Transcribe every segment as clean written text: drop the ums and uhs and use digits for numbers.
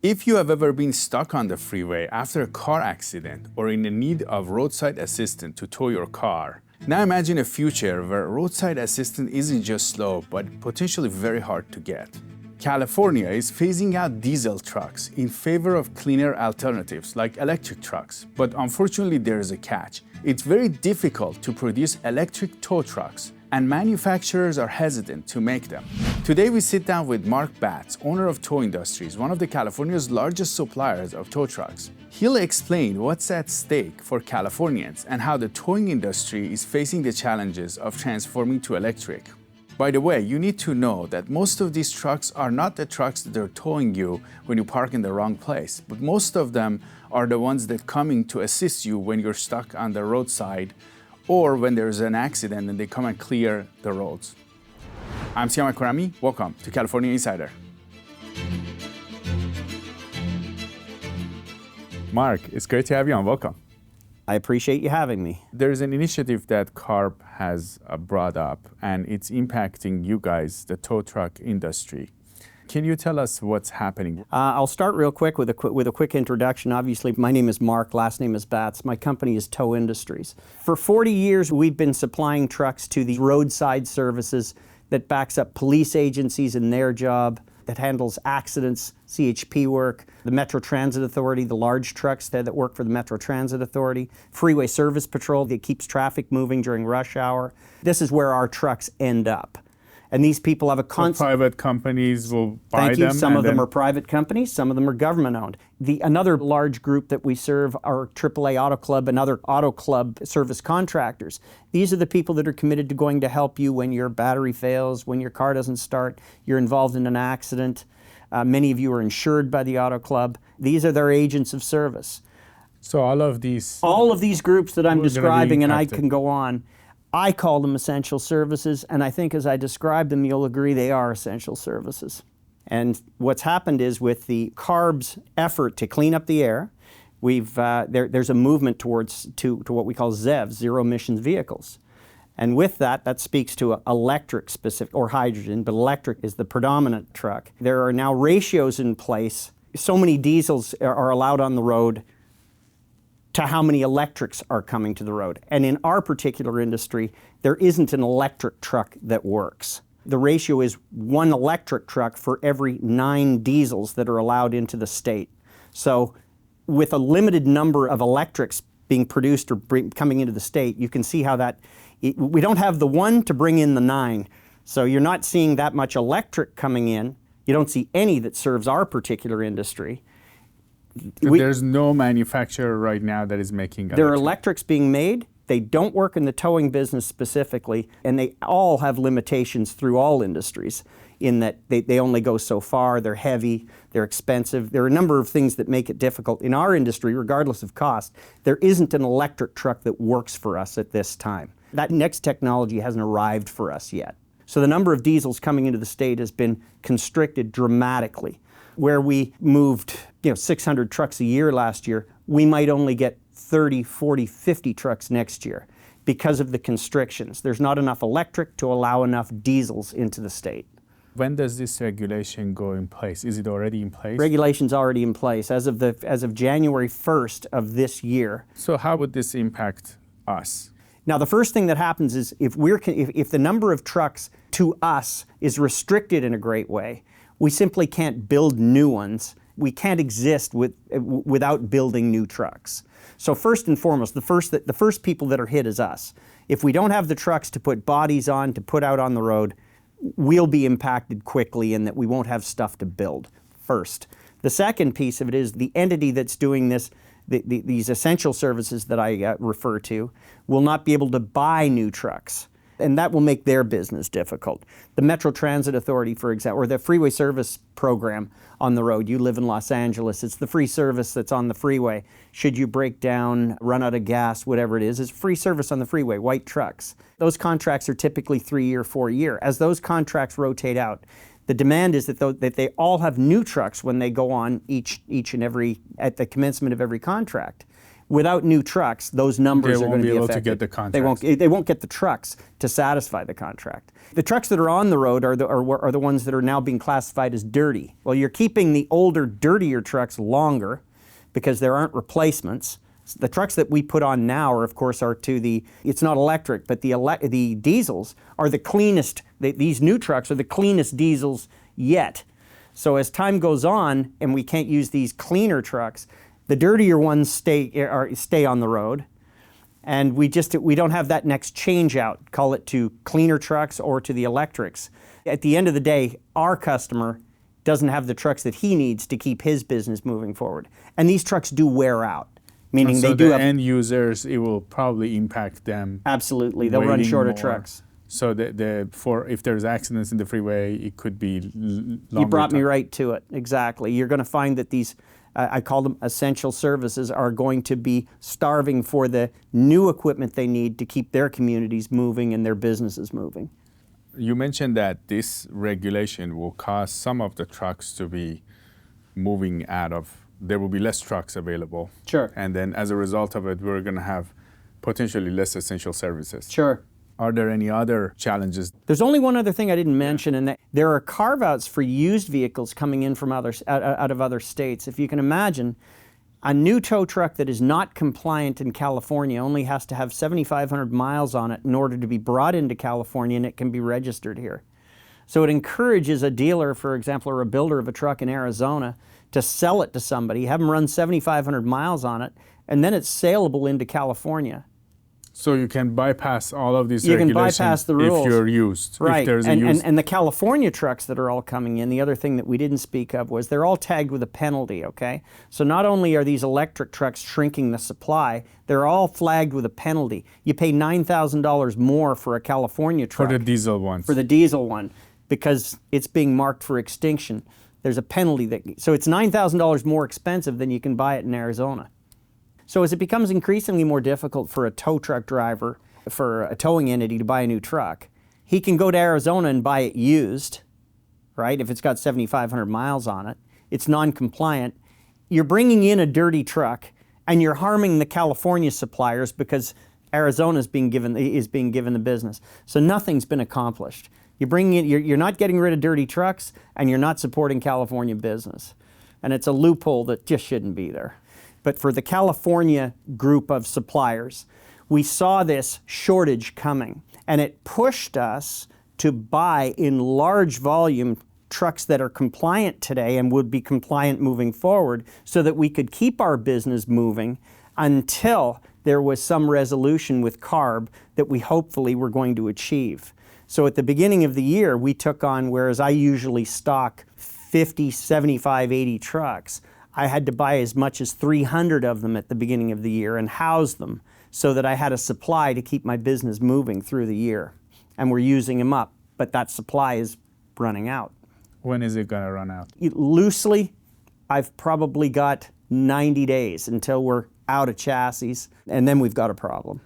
If you have ever been stuck on the freeway after a car accident or in need of roadside assistance to tow your car, now imagine a future where roadside assistance isn't just slow, but potentially very hard to get. California is phasing out diesel trucks in favor of cleaner alternatives like electric trucks. But unfortunately, there is a catch. It's very difficult to produce electric tow trucks, and manufacturers are hesitant to make them. Today, we sit down with Mark Baatz, owner of Tow Industries, one of California's largest suppliers of tow trucks. He'll explain what's at stake for Californians and how the towing industry is facing the challenges of transforming to electric. By the way, you need to know that most of these trucks are not the trucks that are towing you when you park in the wrong place, but most of them are the ones that come in to assist you when you're stuck on the roadside or when there's an accident and they come and clear the roads. I'm Siyamak. Welcome to California Insider. Mark, it's great to have you on. Welcome. I appreciate you having me. There's an initiative that CARB has brought up, and it's impacting you guys, the tow truck industry. Can you tell us what's happening? I'll start real quick with a quick introduction. Obviously, my name is Mark, last name is Baatz. My company is Tow Industries. For 40 years, we've been supplying trucks to the roadside services that backs up police agencies in their job, that handles accidents, CHP work, the Metro Transit Authority, the large trucks that work for the Metro Transit Authority, Freeway Service Patrol that keeps traffic moving during rush hour. This is where our trucks end up. And these people have a constant... Private companies will buy them? Thank you. Some of them are private companies, some of them are government-owned. Another large group that we serve are AAA Auto Club and other auto club service contractors. These are the people that are committed to going to help you when your battery fails, when your car doesn't start, you're involved in an accident. Many of you are insured by the auto club. These are their agents of service. So all of these groups that I'm describing, and I can go on, I call them essential services, and I think as I describe them, you'll agree they are essential services. And what's happened is with the CARB's effort to clean up the air, there's a movement towards to what we call ZEVs, zero-emission vehicles. And with that speaks to electric specific, or hydrogen, but electric is the predominant truck. There are now ratios in place. So many diesels are allowed on the road to how many electrics are coming to the road. And in our particular industry, there isn't an electric truck that works. The ratio is 1 electric truck for every 9 diesels that are allowed into the state. So with a limited number of electrics being produced or coming into the state, you can see how we don't have the 1 to bring in the 9. So you're not seeing that much electric coming in. You don't see any that serves our particular industry. There's no manufacturer right now that is making electric. There are electrics being made. They don't work in the towing business specifically, and they all have limitations through all industries in that they only go so far, they're heavy, they're expensive. There are a number of things that make it difficult. In our industry, regardless of cost, there isn't an electric truck that works for us at this time. That next technology hasn't arrived for us yet. So the number of diesels coming into the state has been constricted dramatically. Where we moved 600 trucks a year last year, we might only get 30, 40, 50 trucks next year because of the constrictions. There's not enough electric to allow enough diesels into the state. When does this regulation go in place? Is it already in place? Regulation's already in place as of January 1st of this year. So how would this impact us? Now, the first thing that happens is if the number of trucks to us is restricted in a great way, we simply can't build new ones. We can't exist without building new trucks. So first and foremost, the first people that are hit is us. If we don't have the trucks to put bodies on, to put out on the road, we'll be impacted quickly in that we won't have stuff to build first. The second piece of it is the entity that's doing this, these essential services that I refer to, will not be able to buy new trucks. And that will make their business difficult. The Metro Transit Authority, for example, or the Freeway Service Program on the road. You live in Los Angeles, it's the free service that's on the freeway. Should you break down, run out of gas, whatever it is, it's free service on the freeway, white trucks. Those contracts are typically 3-year, 4-year. As those contracts rotate out, the demand is that they all have new trucks when they go on each and every, at the commencement of every contract. Without new trucks, those numbers are going to be affected. They won't be able to get the contracts. They won't get the trucks to satisfy the contract. The trucks that are on the road are the ones that are now being classified as dirty. Well, you're keeping the older, dirtier trucks longer because there aren't replacements. The trucks that we put on now are, of course, it's not electric, but the diesels are the cleanest. These new trucks are the cleanest diesels yet. So as time goes on and we can't use these cleaner trucks, the dirtier ones stay on the road, and we don't have that next change out, call it to cleaner trucks or to the electrics. At the end of the day, our customer doesn't have the trucks that he needs to keep his business moving forward. And these trucks do wear out, meaning so they do have... end users, it will probably impact them. Absolutely, they'll run shorter more. trucks. So if there's accidents in the freeway, it could be longer. You brought me right to it, exactly. You're going to find that these, I call them essential services, are going to be starving for the new equipment they need to keep their communities moving and their businesses moving. You mentioned that this regulation will cause some of the trucks to be moving there will be less trucks available. Sure. And then as a result of it, we're going to have potentially less essential services. Sure. Are there any other challenges? There's only one other thing I didn't mention, and that there are carve-outs for used vehicles coming in from out of other states. If you can imagine, a new tow truck that is not compliant in California only has to have 7,500 miles on it in order to be brought into California, and it can be registered here. So it encourages a dealer, for example, or a builder of a truck in Arizona, to sell it to somebody, have them run 7,500 miles on it, and then it's saleable into California. So you can bypass all of these regulations. You can bypass the rules if you're used. Right, if there's and the California trucks that are all coming in, the other thing that we didn't speak of was they're all tagged with a penalty, okay? So not only are these electric trucks shrinking the supply, they're all flagged with a penalty. You pay $9,000 more for a California truck. For the diesel ones. For the diesel one, because it's being marked for extinction. There's a penalty so it's $9,000 more expensive than you can buy it in Arizona. So as it becomes increasingly more difficult for a tow truck driver, for a towing entity to buy a new truck, he can go to Arizona and buy it used, right? If it's got 7,500 miles on it, it's non-compliant. You're bringing in a dirty truck and you're harming the California suppliers because Arizona is being given the business. So nothing's been accomplished. You're not getting rid of dirty trucks and you're not supporting California business. And it's a loophole that just shouldn't be there. But for the California group of suppliers, we saw this shortage coming, and it pushed us to buy in large volume trucks that are compliant today and would be compliant moving forward so that we could keep our business moving until there was some resolution with CARB that we hopefully were going to achieve. So at the beginning of the year, we took on, whereas I usually stock 50, 75, 80 trucks, I had to buy as much as 300 of them at the beginning of the year and house them so that I had a supply to keep my business moving through the year. And we're using them up, but that supply is running out. When is it going to run out? Loosely, I've probably got 90 days until we're out of chassis, and then we've got a problem.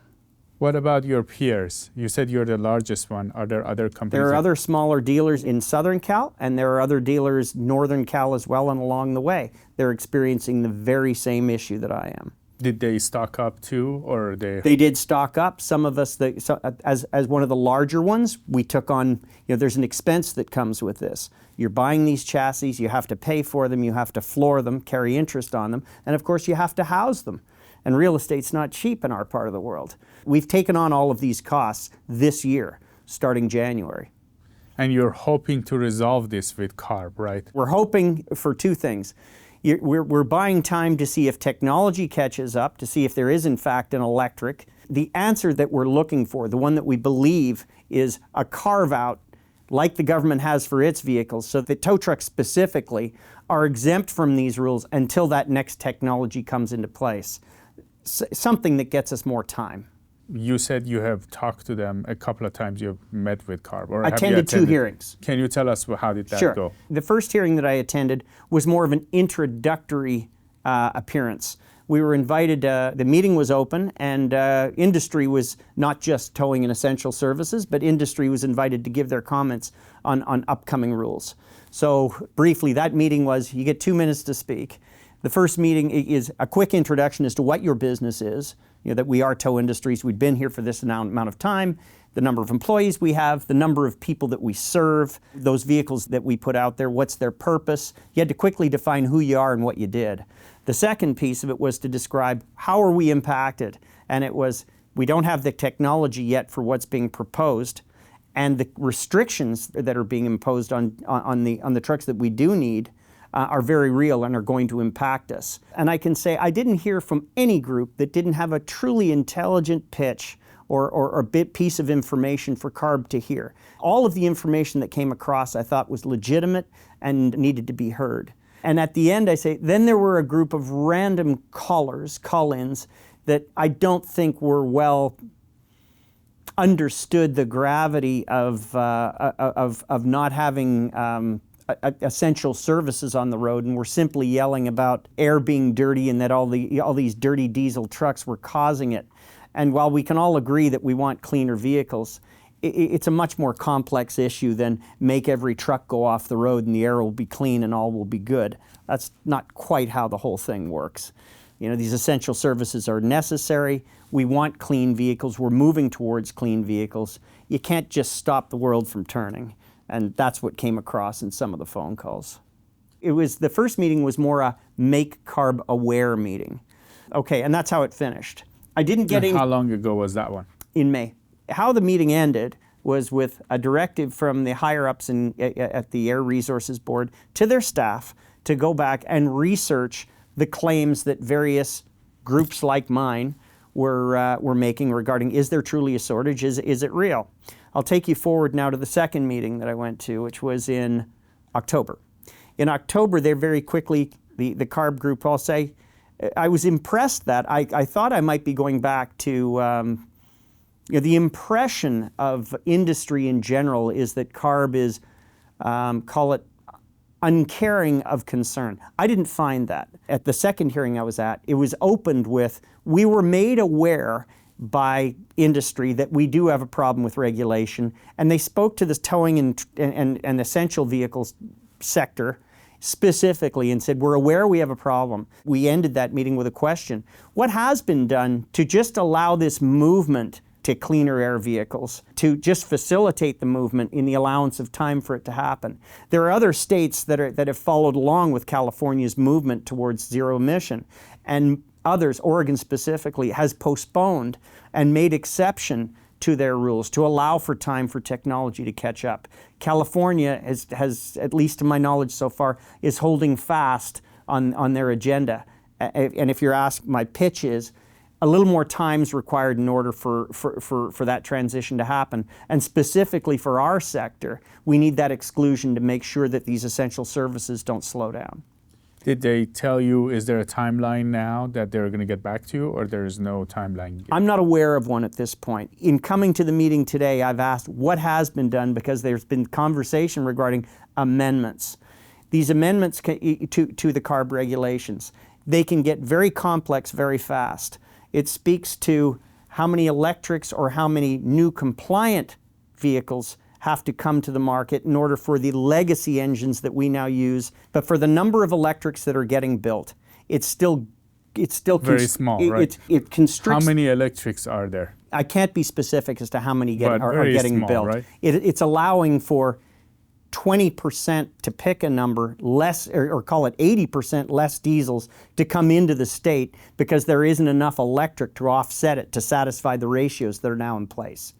What about your peers? You said you're the largest one. Are there other companies? There are other smaller dealers in Southern Cal, and there are other dealers Northern Cal as well, and along the way. They're experiencing the very same issue that I am. Did they stock up too, or they? They did stock up. Some of us, as one of the larger ones, we took on, there's an expense that comes with this. You're buying these chassis, you have to pay for them, you have to floor them, carry interest on them, and of course you have to house them. And real estate's not cheap in our part of the world. We've taken on all of these costs this year, starting January. And you're hoping to resolve this with CARB, right? We're hoping for two things. We're buying time to see if technology catches up, to see if there is in fact an electric. The answer that we're looking for, the one that we believe is a carve-out like the government has for its vehicles, so that tow trucks specifically are exempt from these rules until that next technology comes into place. Something that gets us more time. You said you have talked to them a couple of times. You have met with CARB. Or attended 2 hearings. Can you tell us how did that Sure. go? The first hearing that I attended was more of an introductory appearance. We were invited, the meeting was open, and industry was not just towing and essential services, but industry was invited to give their comments on upcoming rules. So briefly, that meeting was, you get 2 minutes to speak. The first meeting is a quick introduction as to what your business is, that we are tow industries, we've been here for this amount of time, the number of employees we have, the number of people that we serve, those vehicles that we put out there, what's their purpose. You had to quickly define who you are and what you did. The second piece of it was to describe how are we impacted, and it was we don't have the technology yet for what's being proposed, and the restrictions that are being imposed on the trucks that we do need are very real and are going to impact us. And I can say I didn't hear from any group that didn't have a truly intelligent pitch or a piece of information for CARB to hear. All of the information that came across I thought was legitimate and needed to be heard. And at the end I say, then there were a group of random call-ins that I don't think were well understood the gravity of not having essential services on the road, and were simply yelling about air being dirty and that all these dirty diesel trucks were causing it. And while we can all agree that we want cleaner vehicles, it's a much more complex issue than make every truck go off the road and the air will be clean and all will be good. That's not quite how the whole thing works. These essential services are necessary. We want clean vehicles. We're moving towards clean vehicles. You can't just stop the world from turning. And that's what came across in some of the phone calls. The first meeting was more a make CARB aware meeting. Okay, and that's how it finished. I didn't get in. How long ago was that one? In May. How the meeting ended was with a directive from the higher-ups at the Air Resources Board to their staff to go back and research the claims that various groups like mine were making regarding, is there truly a shortage, is it real? I'll take you forward now to the second meeting that I went to, which was in October. In October, they very quickly, the CARB group, I'll say, I was impressed that I thought I might be going back to, the impression of industry in general is that CARB is, call it, uncaring of concern. I didn't find that. At the second hearing I was at, it was opened with, we were made aware by industry that we do have a problem with regulation, and they spoke to this towing and essential vehicles sector specifically and said, we're aware we have a problem. We ended that meeting with a question. What has been done to just allow this movement to cleaner air vehicles, to just facilitate the movement in the allowance of time for it to happen? There are other states that have followed along with California's movement towards zero emission, and others, Oregon specifically, has postponed and made exception to their rules to allow for time for technology to catch up. California has, at least to my knowledge so far, is holding fast on their agenda. And if you're asked, my pitch is, a little more time is required in order for that transition to happen. And specifically for our sector, we need that exclusion to make sure that these essential services don't slow down. Did they tell you, is there a timeline now that they're going to get back to you, or there is no timeline yet? I'm not aware of one at this point. In coming to the meeting today, I've asked what has been done because there's been conversation regarding amendments. These amendments to the CARB regulations, they can get very complex very fast. It speaks to how many electrics or how many new compliant vehicles have to come to the market in order for the legacy engines that we now use. But for the number of electrics that are getting built, it's still very small, right? It constricts. How many electrics are there? I can't be specific as to how many are getting small, built. Right? It's allowing for 20%, to pick a number, less, or call it 80% less diesels to come into the state because there isn't enough electric to offset it to satisfy the ratios that are now in place.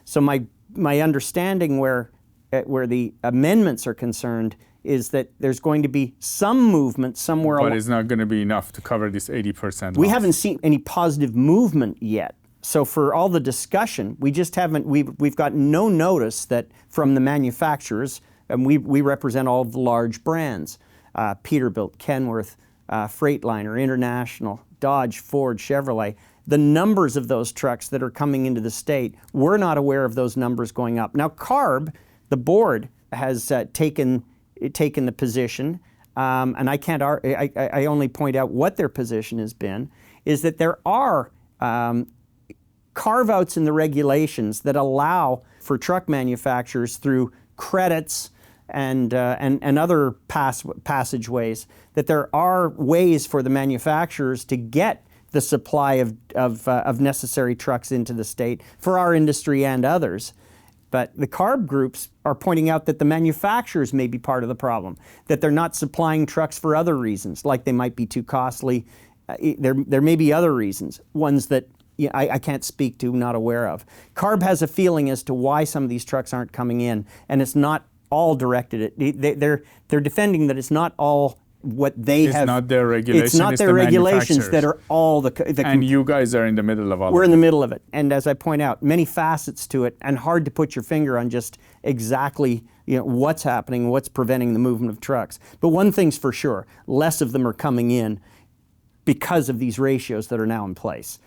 So my understanding where the amendments are concerned is that there's going to be some movement somewhere. But it's not going to be enough to cover this 80%. We haven't seen any positive movement yet. So for all the discussion, we just haven't. We've gotten no notice that from the manufacturers, and we represent all of the large brands: Peterbilt, Kenworth, Freightliner, International, Dodge, Ford, Chevrolet. The numbers of those trucks that are coming into the state, we're not aware of those numbers going up. Now, CARB, the board, has taken the position, and I can't. I only point out what their position has been, is that there are carve-outs in the regulations that allow for truck manufacturers through credits and other passageways, that there are ways for the manufacturers to get the supply of necessary trucks into the state for our industry and others. But the CARB groups are pointing out that the manufacturers may be part of the problem, that they're not supplying trucks for other reasons, like they might be too costly. There may be other reasons, ones that I can't speak to, not aware of. CARB has a feeling as to why some of these trucks aren't coming in, and it's not all directed at, they're defending that it's not all what they have. It's not their regulations. It's not their regulations that are all the. And you guys are in the middle of all of it. We're in the middle of it. And as I point out, many facets to it, and hard to put your finger on just exactly what's happening, what's preventing the movement of trucks. But one thing's for sure, less of them are coming in because of these ratios that are now in place.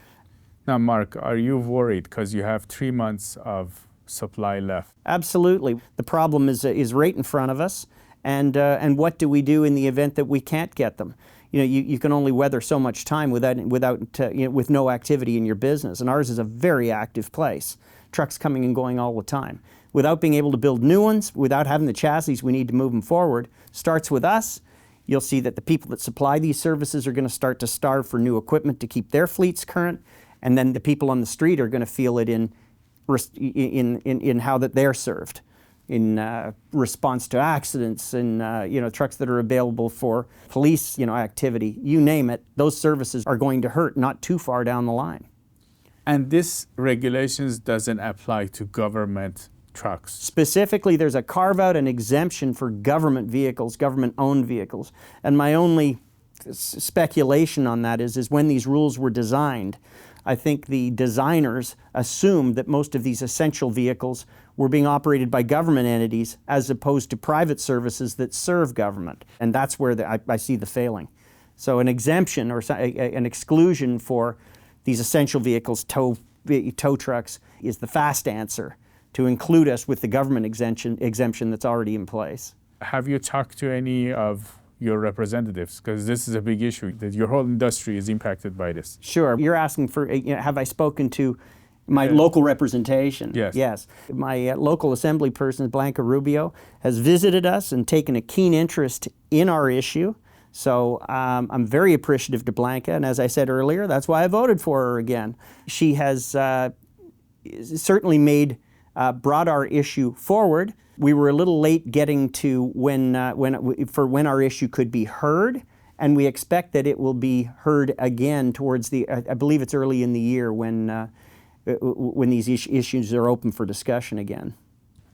Now, Mark, are you worried because you have 3 months of supply left? Absolutely. The problem is right in front of us. And what do we do in the event that we can't get them? You can only weather so much time with no activity in your business. And ours is a very active place. Trucks coming and going all the time. Without being able to build new ones, without having the chassis we need to move them forward, starts with us. You'll see that the people that supply these services are going to start to starve for new equipment to keep their fleets current. And then the people on the street are going to feel it in how that they're served. In response to accidents and trucks that are available for police activity, you name it, those services are going to hurt not too far down the line. And this regulations doesn't apply to government trucks? Specifically, there's a carve-out and exemption for government vehicles, government-owned vehicles. And my only speculation on that is when these rules were designed, I think the designers assumed that most of these essential vehicles were being operated by government entities as opposed to private services that serve government. And that's where I see the failing. So an exemption or an exclusion for these essential vehicles, tow trucks, is the fast answer to include us with the government exemption that's already in place. Have you talked to any of your representatives? Because this is a big issue, that your whole industry is impacted by this. Sure. You're asking for, have I spoken to my local representation? Yes. Yes. My local assembly person, Blanca Rubio, has visited us and taken a keen interest in our issue. So I'm very appreciative to Blanca, and as I said earlier, that's why I voted for her again. She has certainly brought our issue forward. We were a little late getting to when our issue could be heard, and we expect that it will be heard again towards I believe it's early in the year when these issues are open for discussion again.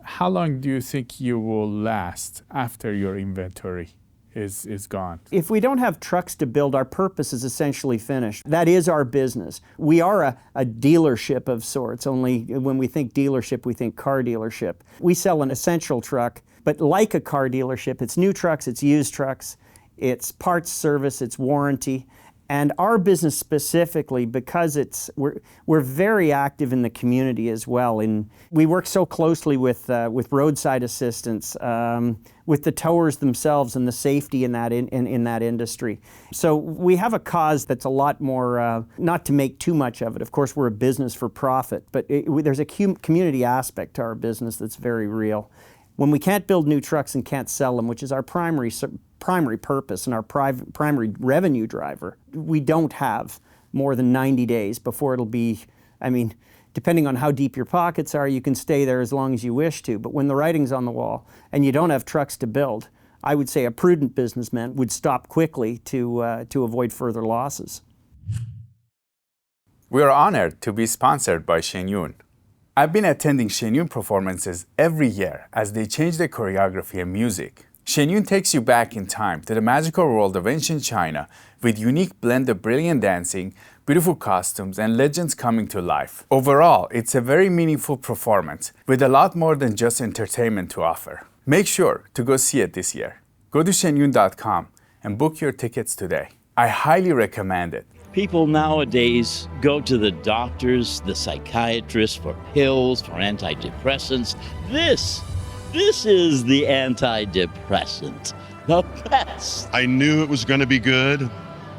How long do you think you will last after your inventory is gone? If we don't have trucks to build, our purpose is essentially finished. That is our business. We are a dealership of sorts, only when we think dealership, we think car dealership. We sell an essential truck, but like a car dealership, it's new trucks, it's used trucks, it's parts service, it's warranty. And our business specifically, because we're very active in the community as well. We work so closely with roadside assistance, with the towers themselves and the safety in that industry. So we have a cause that's a lot more, not to make too much of it. Of course, we're a business for profit, but there's a community aspect to our business that's very real. When we can't build new trucks and can't sell them, which is our primary purpose and our primary revenue driver, we don't have more than 90 days before it'll be, depending on how deep your pockets are, you can stay there as long as you wish to. But when the writing's on the wall and you don't have trucks to build, I would say a prudent businessman would stop quickly to avoid further losses. We are honored to be sponsored by Shenyun. I've been attending Shenyun performances every year as they change the choreography and music. Shenyun takes you back in time to the magical world of ancient China with unique blend of brilliant dancing, beautiful costumes, and legends coming to life. Overall, it's a very meaningful performance with a lot more than just entertainment to offer. Make sure to go see it this year. Go to shenyun.com and book your tickets today. I highly recommend it. People nowadays go to the doctors, the psychiatrists for pills, for antidepressants. This is the antidepressant, the best. I knew it was going to be good.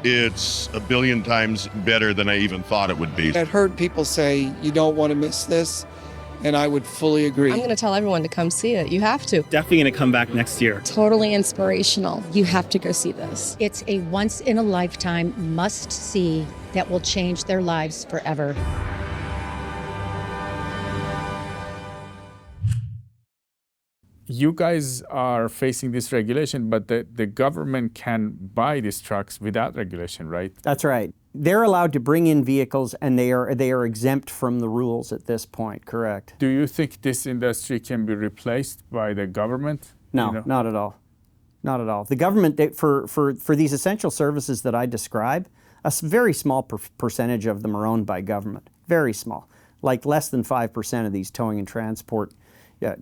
It's a billion times better than I even thought it would be. I've heard people say, you don't want to miss this. and I would fully agree. I'm going to tell everyone to come see it. You have to. Definitely going to come back next year. Totally inspirational. You have to go see this. It's a once-in-a-lifetime must-see that will change their lives forever. You guys are facing this regulation, but the government can buy these trucks without regulation, right? That's right. They're allowed to bring in vehicles, and they are exempt from the rules at this point, correct? Do you think this industry can be replaced by the government? No, not at all. Not at all. The government, for these essential services that I describe, a very small percentage of them are owned by government. Very small. Like less than 5% of these towing and transport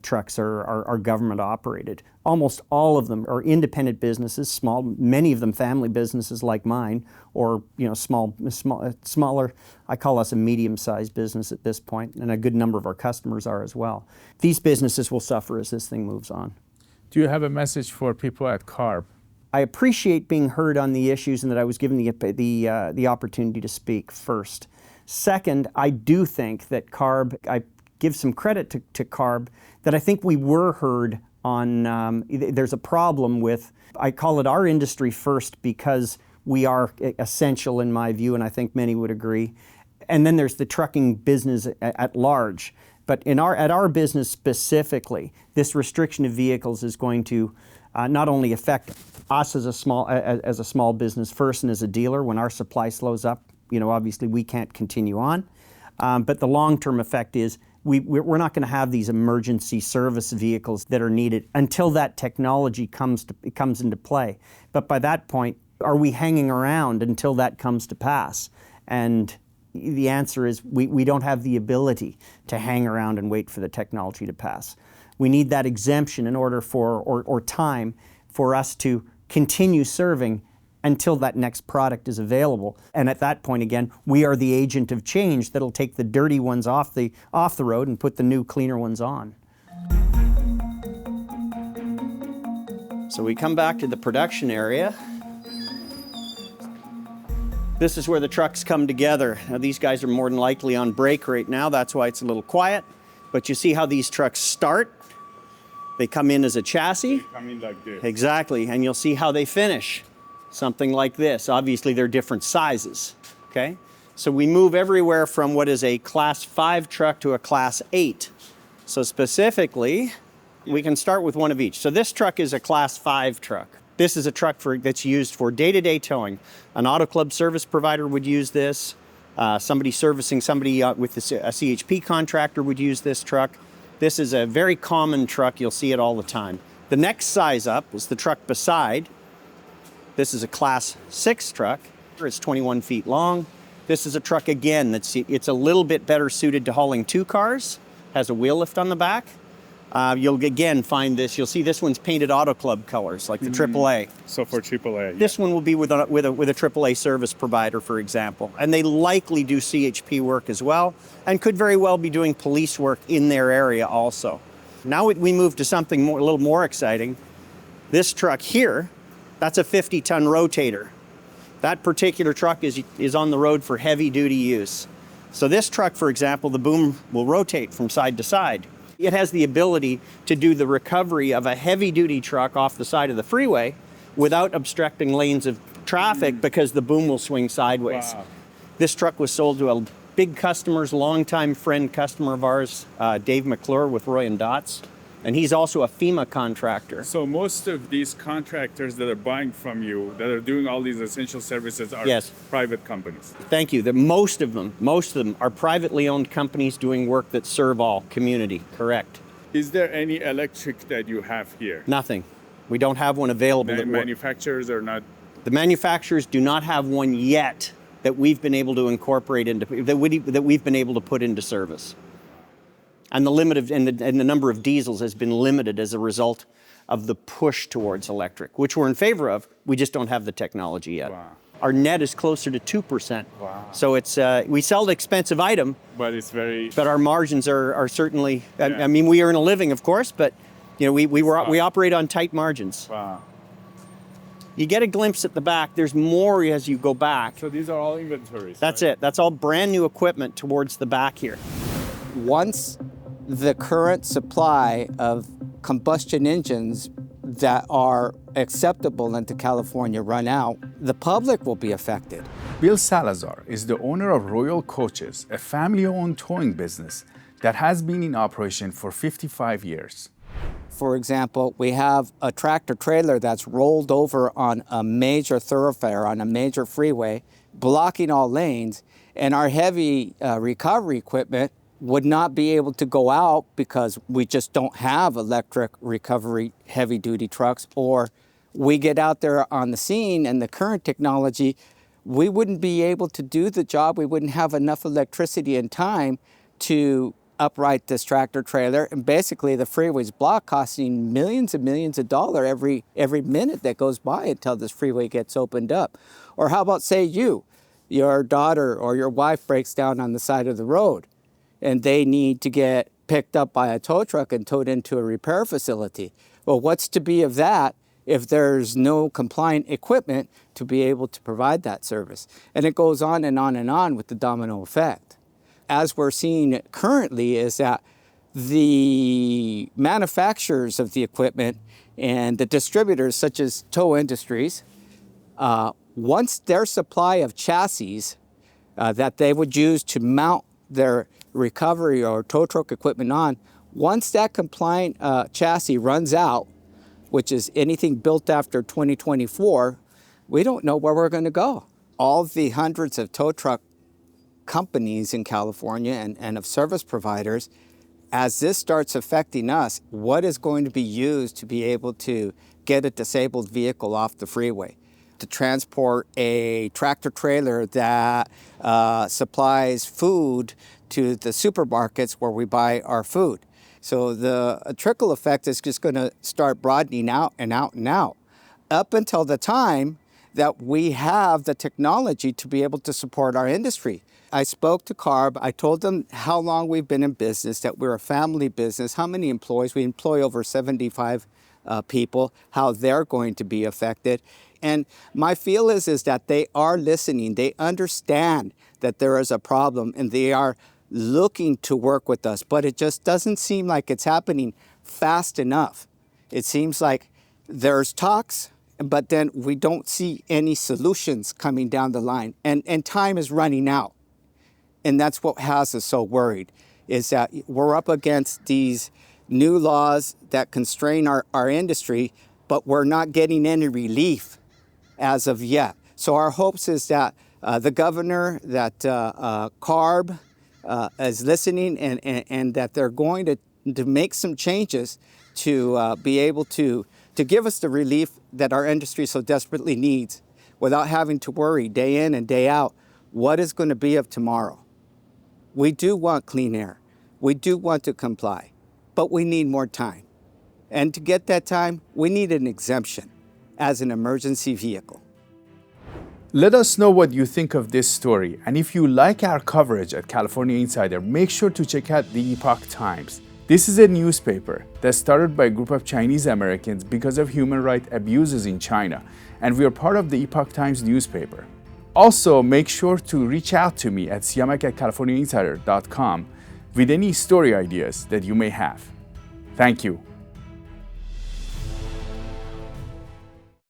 trucks are government operated. Almost all of them are independent businesses, small, many of them family businesses like mine, or smaller. I call us a medium-sized business at this point, and a good number of our customers are as well. These businesses will suffer as this thing moves on. Do you have a message for people at CARB? I appreciate being heard on the issues and that I was given the opportunity to speak first. Second, I do think that CARB, I give some credit to CARB, that I think we were heard on, there's a problem with, I call it our industry first because we are essential in my view, and I think many would agree. And then there's the trucking business at large. But at our business specifically, this restriction of vehicles is going to not only affect us as a small business first and as a dealer. When our supply slows up, obviously we can't continue on. But the long-term effect is we're not going to have these emergency service vehicles that are needed until that technology comes into play. But by that point, are we hanging around until that comes to pass? And the answer is we don't have the ability to hang around and wait for the technology to pass. We need that exemption in order for, or time for us to continue serving until that next product is available. And at that point, again, we are the agent of change that'll take the dirty ones off the road and put the new, cleaner ones on. So we come back to the production area. This is where the trucks come together. Now, these guys are more than likely on break right now. That's why it's a little quiet. But you see how these trucks start? They come in as a chassis. They come in like this. Exactly, and you'll see how they finish. Something like this. Obviously, they're different sizes, okay? So we move everywhere from what is a Class 5 truck to a Class 8. So specifically, we can start with one of each. So this truck is a Class 5 truck. This is a truck that's used for day-to-day towing. An auto club service provider would use this. Somebody servicing somebody with a CHP contractor would use this truck. This is a very common truck. You'll see it all the time. The next size up is the truck beside. This is a Class 6 truck. It's 21 feet long. This is a truck, again, it's a little bit better suited to hauling 2 cars. Has a wheel lift on the back. You'll again find this. You'll see this one's painted Auto Club colors, like the AAA. So for AAA. This one will be with a AAA service provider, for example. And they likely do CHP work as well, and could very well be doing police work in their area also. Now we move to something a little more exciting. This truck here, that's a 50-ton rotator. That particular truck is on the road for heavy-duty use. So this truck, for example, the boom will rotate from side to side. It has the ability to do the recovery of a heavy-duty truck off the side of the freeway without obstructing lanes of traffic because the boom will swing sideways. Wow. This truck was sold to a big customer's, longtime friend customer of ours, Dave McClure with Roy and Dots. And he's also a FEMA contractor. So most of these contractors that are buying from you, that are doing all these essential services, are private companies. Thank you. Most of them are privately owned companies doing work that serve all community. Correct. Is there any electric that you have here? Nothing. We don't have one available. The manufacturers are not? The manufacturers do not have one yet that we've been able to incorporate into, that we've been able to put into service. And the number of diesels has been limited as a result of the push towards electric, which we're in favor of. We just don't have the technology yet. Wow. Our net is closer to 2%. Wow. So it's we sell the expensive item, but it's very. But our margins are certainly. Yeah. I mean, we earn a living, of course, but we operate on tight margins. Wow. You get a glimpse at the back. There's more as you go back. So these are all inventories. That's right? it. That's all brand new equipment towards the back here. Once the current supply of combustion engines that are acceptable into California run out, the public will be affected. Bill Salazar is the owner of Royal Coaches, a family-owned towing business that has been in operation for 55 years. For example, we have a tractor trailer that's rolled over on a major thoroughfare, on a major freeway, blocking all lanes, and our heavy recovery equipment would not be able to go out because we just don't have electric recovery heavy-duty trucks, or we get out there on the scene and the current technology, we wouldn't be able to do the job. We wouldn't have enough electricity and time to upright this tractor trailer, and basically the freeway's blocked, costing millions and millions of dollars every minute that goes by until this freeway gets opened up. Or how about, say, your daughter or your wife breaks down on the side of the road and they need to get picked up by a tow truck and towed into a repair facility. Well, what's to be of that if there's no compliant equipment to be able to provide that service? And it goes on and on and on with the domino effect. As we're seeing currently is that the manufacturers of the equipment and the distributors, such as tow industries, once their supply of chassis that they would use to mount their recovery or tow truck equipment on, once that compliant chassis runs out, which is anything built after 2024, we don't know where we're going to go. All the hundreds of tow truck companies in California and of service providers, as this starts affecting us, what is going to be used to be able to get a disabled vehicle off the freeway? To transport a tractor trailer that supplies food to the supermarkets where we buy our food. So the trickle effect is just going to start broadening out and out and out, up until the time that we have the technology to be able to support our industry. I spoke to CARB. I told them how long we've been in business, that we're a family business, how many employees. We employ over 75 people, how they're going to be affected. And my feel is that they are listening. They understand that there is a problem and they are looking to work with us, but it just doesn't seem like it's happening fast enough. It seems like there's talks, but then we don't see any solutions coming down the line, and time is running out. And that's what has us so worried, is that we're up against these new laws that constrain our industry, but we're not getting any relief as of yet. So our hopes is that the governor, that CARB is listening, and that they're going to make some changes to be able to give us the relief that our industry so desperately needs, without having to worry day in and day out, what is going to be of tomorrow? We do want clean air. We do want to comply, but we need more time. And to get that time, we need an exemption as an emergency vehicle. Let us know what you think of this story, and if you like our coverage at California Insider, make sure to check out the Epoch Times. This is a newspaper that started by a group of Chinese Americans because of human rights abuses in China, and we are part of the Epoch Times newspaper. Also, make sure to reach out to me at Siyamak at californiainsider.com with any story ideas that you may have. Thank you.